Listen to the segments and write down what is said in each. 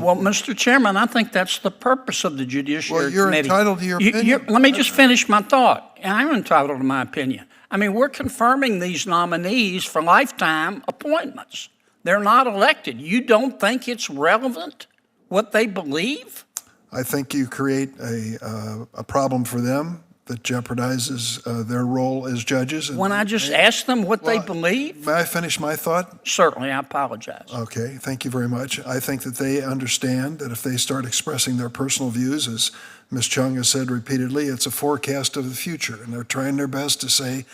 Well, Mr. Chairman, I think that's the purpose of the Judiciary Well, you're Committee. entitled to your opinion. Let me just finish my thought. I'm entitled to my opinion. I mean, we're confirming these nominees for lifetime appointments. They're not elected. You don't think it's relevant what they believe? I think you create a problem for them that jeopardizes their role as judges. When I just asked them what they believe? May I finish my thought? Certainly, I apologize. Okay, thank you very much. I think that they understand that if they start expressing their personal views, as Ms. Chung has said repeatedly, it's a forecast of the future, and they're trying their best to say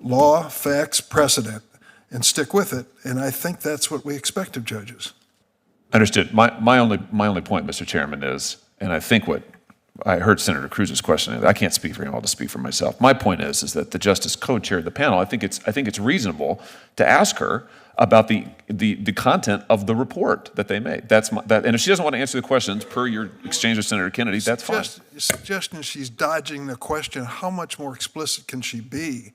law, facts, precedent, and stick with it. And I think that's what we expect of judges. Understood. My only point, Mr. Chairman, is, and I think what I heard Senator Cruz's question. I can't speak for him. I'll just speak for myself. My point is that the Justice co-chaired the panel. I think it's reasonable to ask her about the content of the report that they made. And if she doesn't want to answer the questions per your exchange with Senator Kennedy, that's fine. Your suggestion she's dodging the question, how much more explicit can she be?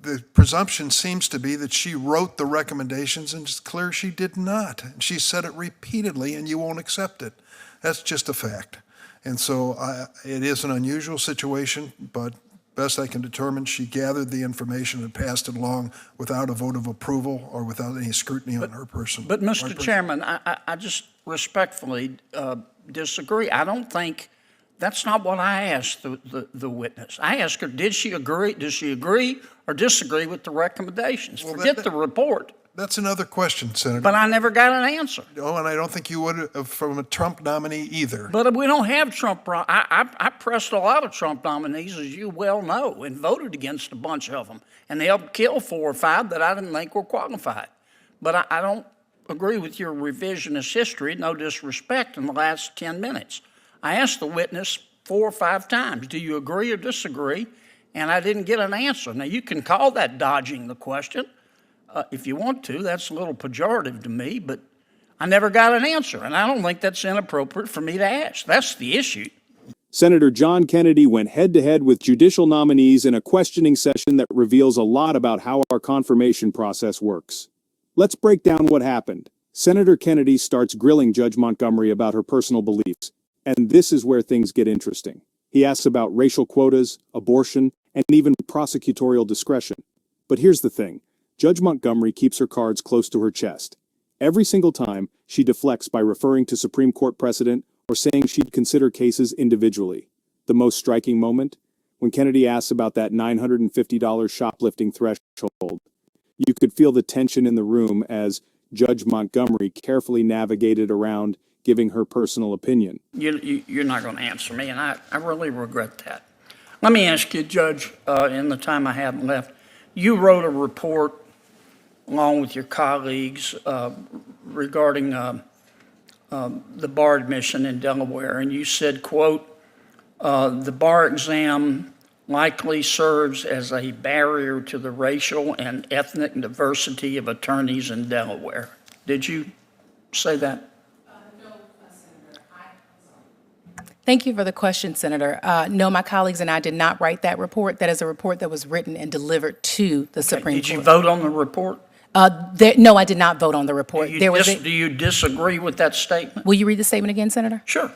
The presumption seems to be that she wrote the recommendations, and it's clear she did not. And she said it repeatedly, and you won't accept it. That's just a fact. And so it is an unusual situation, but best I can determine, she gathered the information and passed it along without a vote of approval or without any scrutiny on her person. But, Mr. Chairman, I just respectfully disagree. I don't think that's not what I asked the witness. I asked her, does she agree or disagree with the recommendations? Well, forget the report. That's another question, Senator. But I never got an answer. Oh, and I don't think you would from a Trump nominee either. But we don't have Trump. I pressed a lot of Trump nominees, as you well know, and voted against a bunch of them. And they helped kill 4 or 5 that I didn't think were qualified. But I don't agree with your revisionist history, no disrespect, in the last 10 minutes. I asked the witness 4 or 5 times, do you agree or disagree? And I didn't get an answer. Now, you can call that dodging the question. If you want to, that's a little pejorative to me, but I never got an answer, and I don't think that's inappropriate for me to ask. That's the issue. Senator John Kennedy went head-to-head with judicial nominees in a questioning session that reveals a lot about how our confirmation process works. Let's break down what happened. Senator Kennedy starts grilling Judge Montgomery about her personal beliefs, and this is where things get interesting. He asks about racial quotas, abortion, and even prosecutorial discretion. But here's the thing. Judge Montgomery keeps her cards close to her chest. Every single time, she deflects by referring to Supreme Court precedent or saying she'd consider cases individually. The most striking moment? When Kennedy asks about that $950 shoplifting threshold. You could feel the tension in the room as Judge Montgomery carefully navigated around giving her personal opinion. You're not going to answer me, and I really regret that. Let me ask you, Judge, in the time I have left, you wrote a report along with your colleagues regarding the bar admission in Delaware, and you said, quote, the bar exam likely serves as a barrier to the racial and ethnic diversity of attorneys in Delaware. Did you say that? No, Senator. Thank you for the question, Senator. No, my colleagues and I did not write that report. That is a report that was written and delivered to the Supreme Court. Did you vote on the report? No, I did not vote on the report. Do you disagree with that statement? Will you read the statement again, Senator? Sure.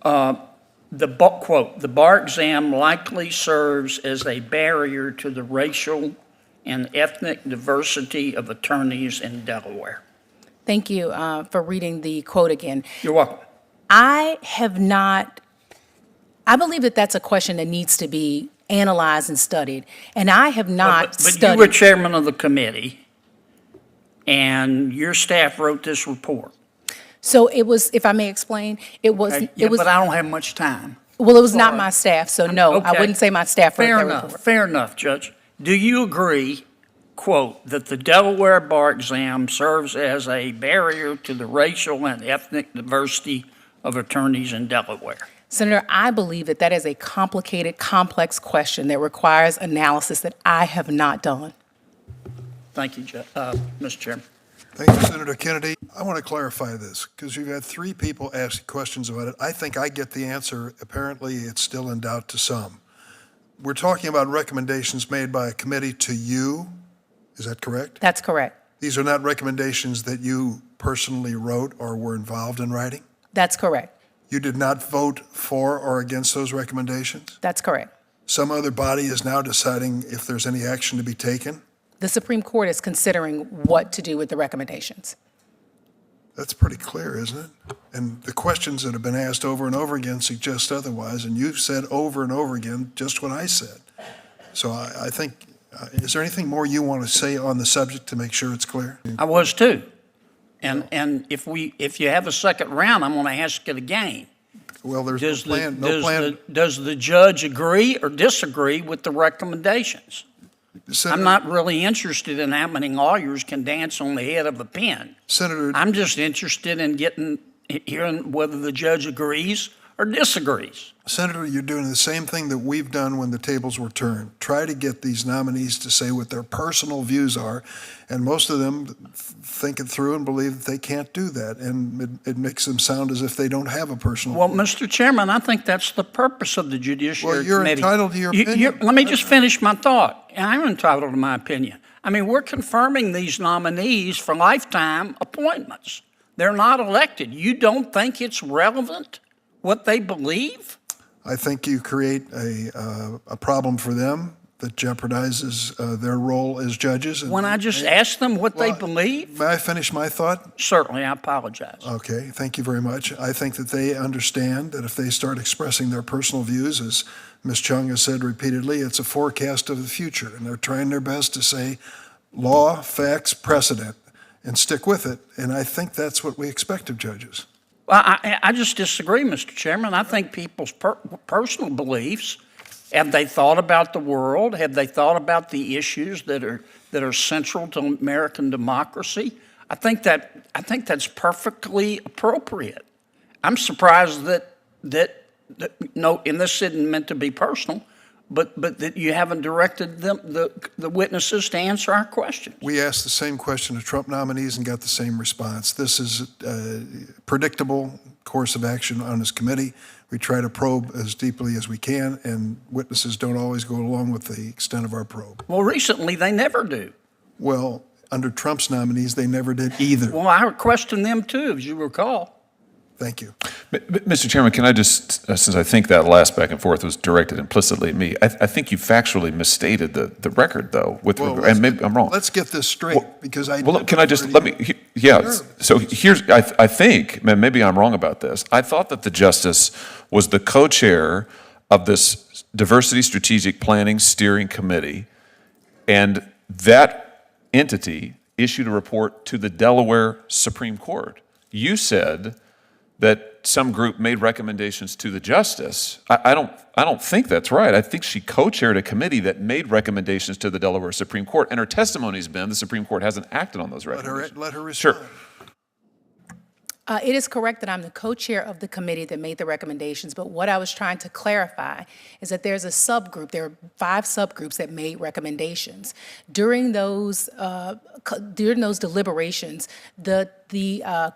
Quote, the bar exam likely serves as a barrier to the racial and ethnic diversity of attorneys in Delaware. Thank you for reading the quote again. You're welcome. I believe that that's a question that needs to be analyzed and studied, and I have not studied. But you were chairman of the committee, and your staff wrote this report. So it was, if I may explain, it was. Okay. Yeah, but I don't have much time. Well, it was not my staff, so no, okay. I wouldn't say my staff wrote that report. Fair enough, Judge. Do you agree, quote, that the Delaware bar exam serves as a barrier to the racial and ethnic diversity of attorneys in Delaware? Senator, I believe that that is a complicated, complex question that requires analysis that I have not done. Thank you, Mr. Chairman. Thank you, Senator Kennedy. I want to clarify this because you've had 3 people ask questions about it. I think I get the answer. Apparently, it's still in doubt to some. We're talking about recommendations made by a committee to you. Is that correct? That's correct. These are not recommendations that you personally wrote or were involved in writing? That's correct. You did not vote for or against those recommendations? That's correct. Some other body is now deciding if there's any action to be taken? The Supreme Court is considering what to do with the recommendations. That's pretty clear, isn't it? And the questions that have been asked over and over again suggest otherwise, and you've said over and over again just what I said. So I think, is there anything more you want to say on the subject to make sure it's clear? I was too. And if you have a second round, I'm going to ask it again. Well, there's Does no plan. does the judge agree or disagree with the recommendations? Senator, I'm not really interested in how many lawyers can dance on the head of a pin. Senator, I'm just interested in hearing whether the judge agrees or disagrees. Senator, you're doing the same thing that we've done when the tables were turned. Try to get these nominees to say what their personal views are, and most of them think it through and believe that they can't do that, and it makes them sound as if they don't have a personal Well, view. Mr. Chairman, I think that's the purpose of the Judiciary Well, you're Committee. entitled to your opinion. Let me just finish my thought. I'm entitled to my opinion. I mean, we're confirming these nominees for lifetime appointments. They're not elected. You don't think it's relevant what they believe? I think you create a problem for them that jeopardizes their role as judges. And- When I just ask them what they Well, believe? May I finish my thought? Certainly, I apologize. Okay, thank you very much. I think that they understand that if they start expressing their personal views, as Ms. Chung has said repeatedly, it's a forecast of the future, and they're trying their best to say law, facts, precedent, and stick with it. And I think that's what we expect of judges. Well, I just disagree, Mr. Chairman. I think people's personal beliefs, have they thought about the world? Have they thought about the issues that are central to American democracy? I think that's perfectly appropriate. I'm surprised that no, and this isn't meant to be personal, but that you haven't directed them, the witnesses to answer our questions. We asked the same question to Trump nominees and got the same response. This is a predictable course of action on this committee. We try to probe as deeply as we can, and witnesses don't always go along with the extent of our probe. Well, recently, they never do. Well, under Trump's nominees, they never did either. Well, I questioned them too, as you recall. Thank you. Mr. Chairman, can I just, since I think that last back and forth was directed implicitly at me, I think you factually misstated the record, though, and maybe I'm wrong. Let's get this straight, because I... Well, can I just, yeah, so here's, I think, maybe I'm wrong about this, I thought that the justice was the co-chair of this Diversity Strategic Planning Steering Committee, and that entity issued a report to the Delaware Supreme Court. You said that some group made recommendations to the justice. I don't think that's right. I think she co-chaired a committee that made recommendations to the Delaware Supreme Court, and her testimony's been the Supreme Court hasn't acted on those recommendations. Let her respond. Sure. It is correct that I'm the co-chair of the committee that made the recommendations, but what I was trying to clarify is that there's a subgroup, there are 5 subgroups that made recommendations. During those deliberations, the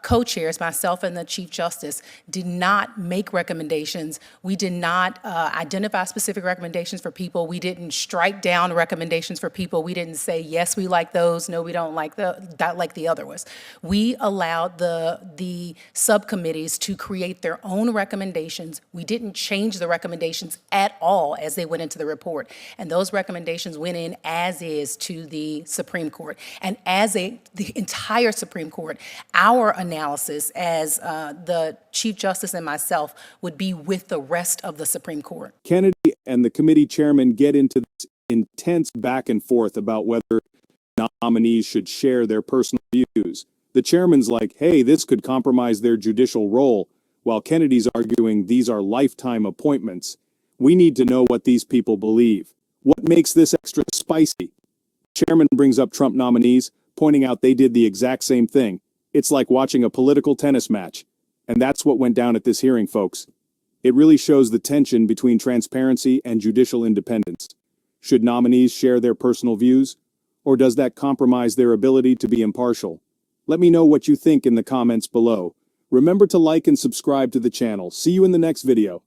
co-chairs, myself and the Chief Justice, did not make recommendations. We did not identify specific recommendations for people. We didn't strike down recommendations for people. We didn't say, yes, we like those, no, we don't like the other ones. We allowed the subcommittees to create their own recommendations. We didn't change the recommendations at all as they went into the report. And those recommendations went in as is to the Supreme Court. And as the entire Supreme Court, our analysis as the Chief Justice and myself would be with the rest of the Supreme Court. Kennedy and the committee chairman get into this intense back and forth about whether nominees should share their personal views. The chairman's like, hey, this could compromise their judicial role, while Kennedy's arguing these are lifetime appointments. We need to know what these people believe. What makes this extra spicy? Chairman brings up Trump nominees, pointing out they did the exact same thing. It's like watching a political tennis match. And that's what went down at this hearing, folks. It really shows the tension between transparency and judicial independence. Should nominees share their personal views? Or does that compromise their ability to be impartial? Let me know what you think in the comments below. Remember to like and subscribe to the channel. See you in the next video.